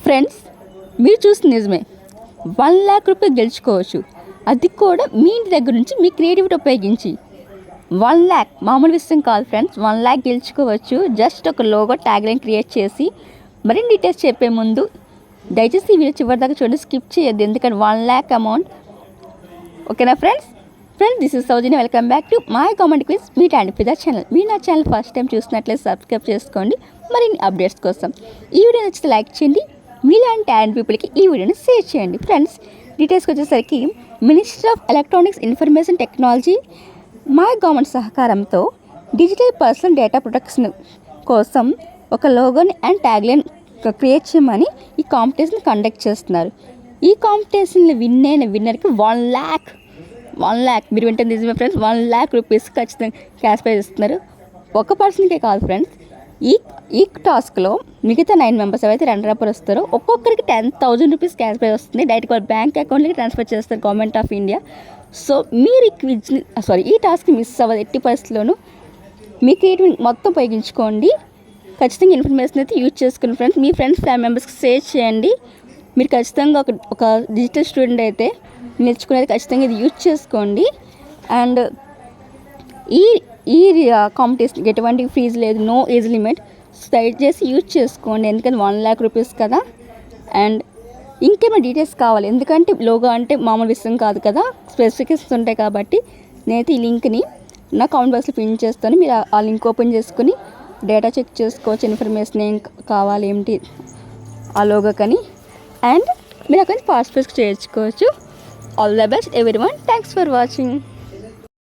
Friends, మీరు చూసిన నిజమే. 1,00,000 రూపాయలు గెలుచుకోవచ్చు. అది కూడా మీ ఇంటి దగ్గర నుంచి మీ క్రియేటివిటీ ఉపయోగించి. 1,00,000 మామూలు విషయం కాదు ఫ్రెండ్స్. 1,00,000 గెలుచుకోవచ్చు. జస్ట్ ఒక లోగో ట్యాగ్లైన్ క్రియేట్ చేసి. మరిన్ని డీటెయిల్స్ చెప్పే ముందు దయచేసి ఈ వీడియో చివరి దాకా చూడండి, స్కిప్ చేయొద్దు. ఎందుకంటే 1,00,000 అమౌంట్. ఓకేనా friends? This is Soujanya. Welcome back to my comment quiz meet and Pida channel. మీరు నా ఛానల్ ఫస్ట్ టైం చూసినట్లయితే సబ్స్క్రైబ్ చేసుకోండి మరిన్ని అప్డేట్స్ కోసం. ఈ వీడియో నచ్చితే లైక్ చేయండి. మీలాంటి టాలెంట్ పీపుల్కి ఈ వీడియోని షేర్ చేయండి. ఫ్రెండ్స్, డీటెయిల్స్కి వచ్చేసరికి ministry of electronics information technology my government సహకారంతో డిజిటల్ పర్సనల్ డేటా ప్రొటెక్షన్ కోసం ఒక లోగోని అండ్ ట్యాగ్లైన్ క్రియేట్ చేయమని ఈ కాంపిటీషన్ కండక్ట్ చేస్తున్నారు. ఈ కాంపిటీషన్లో విన్నర్కి 1,00,000 మీరు వింటుంది నిజమే ఫ్రెండ్స్. 1,00,000 రూపీస్ ఖచ్చితంగా క్యాష్ ప్రైజ్ ఇస్తున్నారు. ఒక పర్సన్కే కాదు ఫ్రెండ్స్. ఈ టాస్క్లో మిగతా 9 మెంబర్స్ ఎవరైతే రన్నర్ వస్తారో ఒక్కొక్కరికి 10,000 రూపీస్ క్యాష్ ప్రైజ్ వస్తుంది. డైరెక్ట్ వాళ్ళ బ్యాంక్ అకౌంట్కి ట్రాన్స్ఫర్ చేస్తారు గవర్నమెంట్ ఆఫ్ ఇండియా. సో మీరు ఈ టాస్క్ మిస్ అవ్వదు ఎట్టి పరిస్థితుల్లోనూ. మీ క్రియేటివ్ మొత్తం ఉపయోగించుకోండి. ఖచ్చితంగా ఇన్ఫర్మేషన్ అయితే యూజ్ చేసుకుని ఫ్రెండ్స్ మీ ఫ్రెండ్స్ ఫ్యామిలీ మెంబర్స్కి షేర్ చేయండి. మీరు ఖచ్చితంగా ఒక డిజిటల్ స్టూడెంట్ అయితే నేర్చుకునేది ఖచ్చితంగా ఇది యూజ్ చేసుకోండి. అండ్ ఈ కాంపిటీషన్కి ఎటువంటి ఫీజు లేదు, నో ఏజ్ లిమిట్. దయచేసి యూజ్ చేసుకోండి. ఎందుకంటే 1,00,000 రూపీస్ కదా. అండ్ ఇంకేమైనా డీటెయిల్స్ కావాలి, ఎందుకంటే లోగో అంటే మామూలు విషయం కాదు కదా, స్పెసిఫికేషన్స్ ఉంటాయి. కాబట్టి నేనైతే ఈ లింక్ని నా కామెంట్ బాక్స్లో పిన్ చేస్తాను. మీరు ఆ లింక్ ఓపెన్ చేసుకుని డేటా చెక్ చేసుకోవచ్చు. ఇన్ఫర్మేషన్ ఏం కావాలి ఏమిటి ఆ లోగోకని. అండ్ మీరు అక్కడ పార్టిసిపేట్ చేసుకోవచ్చు. All the best everyone. Thanks for watching.